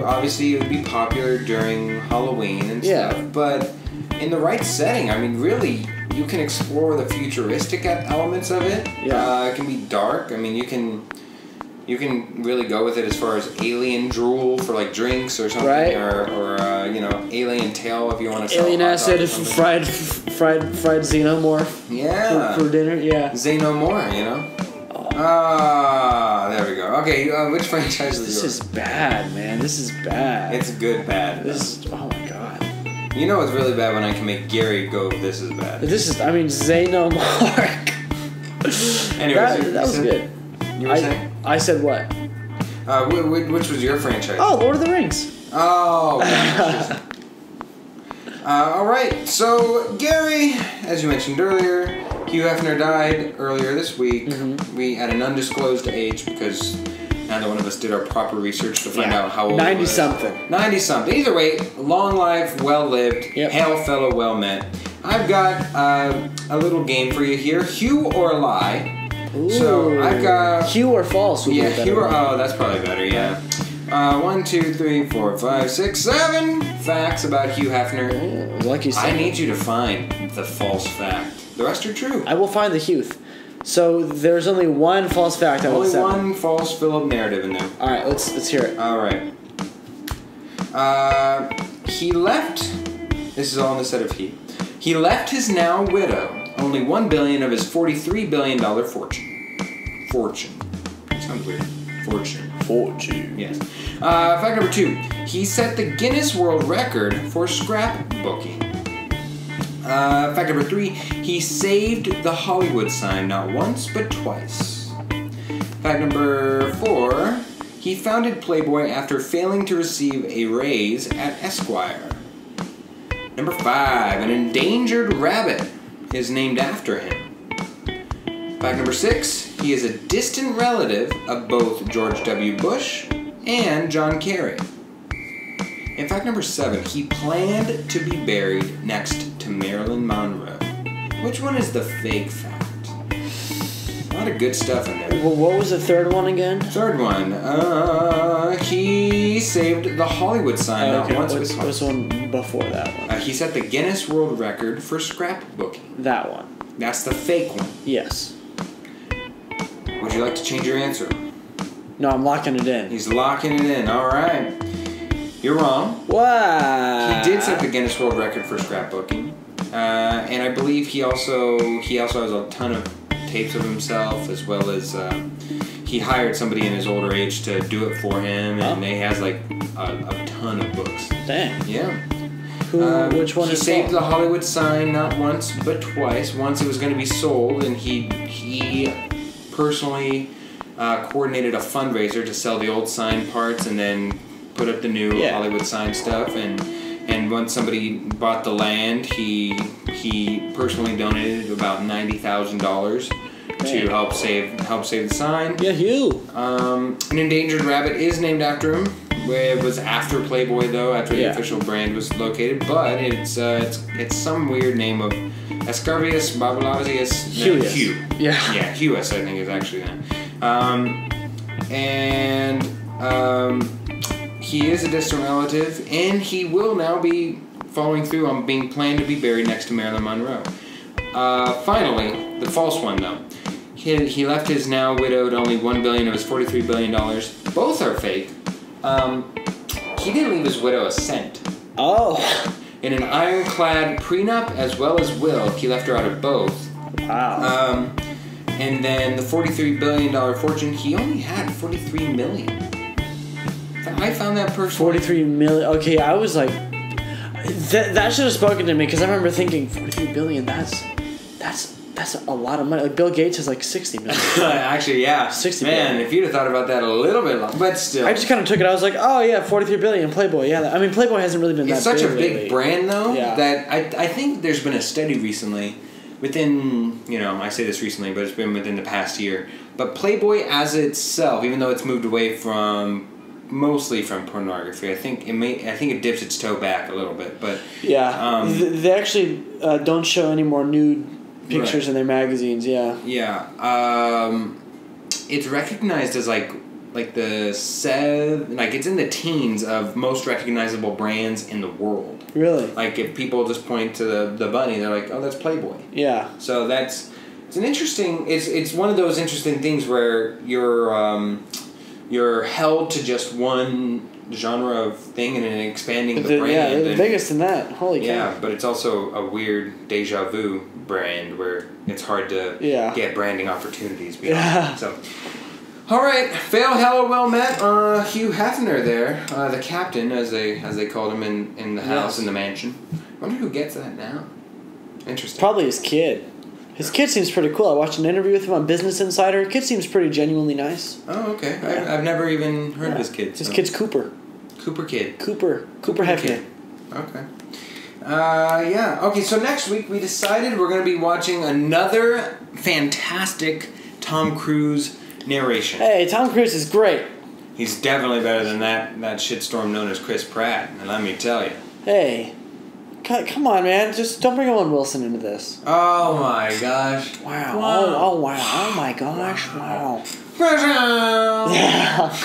obviously it would be popular during Halloween and stuff, but in the right setting, really, you can explore the futuristic elements of it. Yeah. It can be dark. You can You can really go with it as far as alien drool for like drinks or something, right? or alien tail if you want to. Alien acid, fried xenomorph. Yeah. For dinner, yeah. Xenomorph, there we go. Okay, which franchise is yours? This is bad, man. This is bad. It's good bad. This is, oh my god. You know it's really bad when I can make Gary go, this is bad. Xenomorph. Anyways, that was good. You were saying? I said what? Which was your franchise? Oh, Lord of the Rings. Oh. All right. So Gary, as you mentioned earlier, Hugh Hefner died earlier this week. Mm-hmm. We at an undisclosed age because neither one of us did our proper research to find out how old 90-something. 90-something. Either way, long life, well lived. Yep. Hail fellow, well met. I've got a little game for you here. Hue or lie. Ooh. So I've got Hue or false. Would be Hue or that's probably better. Yeah. 1, 2, 3, 4, 5, 6, 7 facts about Hugh Hefner. Ooh, lucky. I need you to find the false fact. The rest are true. I will find the Hugh. So there's only one false fact. Only one false Philip narrative in there. All right, let's hear it. All right. He left. This is all in the set of he. He left his now widow only $1 billion of his $43 billion fortune. Sounds weird. Fortune. Yes. Fact number 2. He set the Guinness World Record for scrapbooking. Fact number 3. He saved the Hollywood sign not once but twice. Fact number 4. He founded Playboy after failing to receive a raise at Esquire. Number 5. An endangered rabbit is named after him. Fact number 6. He is a distant relative of both George W. Bush and John Kerry. And fact number 7. He planned to be buried next to Marilyn Monroe. Which one is the fake fact? A lot of good stuff in there. Well, what was the third one again? Third one. He saved the Hollywood sign not once but twice. What's the one before that one? He set the Guinness World Record for scrapbooking. That one. That's the fake one. Yes. Would you like to change your answer? No, I'm locking it in. He's locking it in. All right. You're wrong. Wow. He did set the Guinness World Record for scrapbooking, and I believe he also has a ton of tapes of himself, as well as he hired somebody in his older age to do it for him, and he has like a ton of books. Dang. Yeah. Which one he is saved false? the Hollywood sign not once but twice. Once it was going to be sold, and he personally coordinated a fundraiser to sell the old sign parts and then put up the new Hollywood sign stuff. And once somebody bought the land, he personally donated about $90,000 to help save the sign. Yeah, Hugh. An endangered rabbit is named after him. It was after Playboy though, after the official brand was located, but it's some weird name of Escarvius babalasius. Hugh. Yeah, Huus I think is actually that. He is a distant relative, and he will now be following through on being planned to be buried next to Marilyn Monroe. Finally, the false one though. He left his now widowed only $1 billion of his $43 billion. Both are fake. He didn't leave his widow a cent. Oh. In an ironclad prenup as well as will, he left her out of both. Wow. And then the $43 billion fortune, he only had $43 million. I found that personally. 43 million. Okay, I was like, that should have spoken to me because I remember thinking 43 billion. That's a lot of money. Like Bill Gates has like 60 million. Actually, yeah. 60 Man, billion. if you'd have thought about that a little bit longer, but still. I just kind of took it. I was like, oh yeah, 43 billion. Playboy. Yeah, I mean Playboy hasn't really been it's that big. It's such a big lately. brand though that I think there's been a study recently. Within, I say this recently, but it's been within the past year. But Playboy as itself, even though it's moved away mostly from pornography, I think it dips its toe back a little bit. But yeah, they actually don't show any more nude pictures in their magazines. Yeah. Yeah. It's recognized as like it's in the teens of most recognizable brands in the world. Really? Like if people just point to the bunny, they're like, oh, that's Playboy. Yeah. So it's an interesting. It's one of those interesting things where you're you're held to just one genre of thing and then expanding the brand. Yeah, they're the biggest in that. Holy cow. Yeah, but it's also a weird deja vu brand where it's hard to get branding opportunities beyond. Yeah. So, all right, fail, hello, well met. Hugh Hefner there, the captain, as they called him in the house, in the mansion. I wonder who gets that now. Interesting. Probably his kid. His kid seems pretty cool. I watched an interview with him on Business Insider. His kid seems pretty genuinely nice. Oh, okay. Yeah. I've never even heard of his kid. His kid's Cooper. Cooper Kid. Cooper Hefner. Kid. Okay. Yeah. Okay, so next week we decided we're going to be watching another fantastic Tom Cruise narration. Hey, Tom Cruise is great. He's definitely better than that shitstorm known as Chris Pratt, and let me tell you. Hey. Come on, man. Just don't bring Owen Wilson into this. Oh, my gosh. Wow. Oh, wow. Oh, my gosh. Wow. Yeah.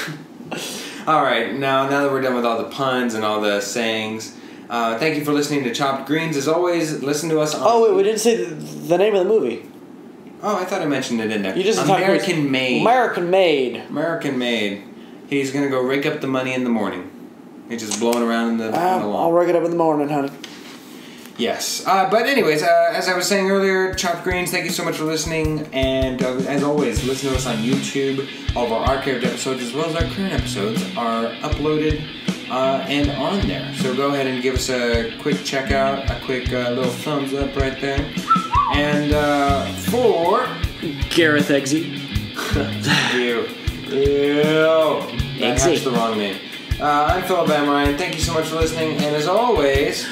All right. Now that we're done with all the puns and all the sayings, thank you for listening to Chopped Greens. As always, listen to us on... Oh, wait. We didn't say the name of the movie. Oh, I thought I mentioned it in there. You just American Made. American Made. American Made. He's going to go rake up the money in the morning. He's just blowing around in the lawn. I'll rake it up in the morning, honey. Yes. But anyways, as I was saying earlier, Chopped Greens, thank you so much for listening. And as always, listen to us on YouTube. All of our archived episodes as well as our current episodes are uploaded and on there. So go ahead and give us a quick checkout, a quick little thumbs up right there. And for... Gareth Eggsy. Ew. That's the wrong name. I'm Philip Amerine. Thank you so much for listening. And as always...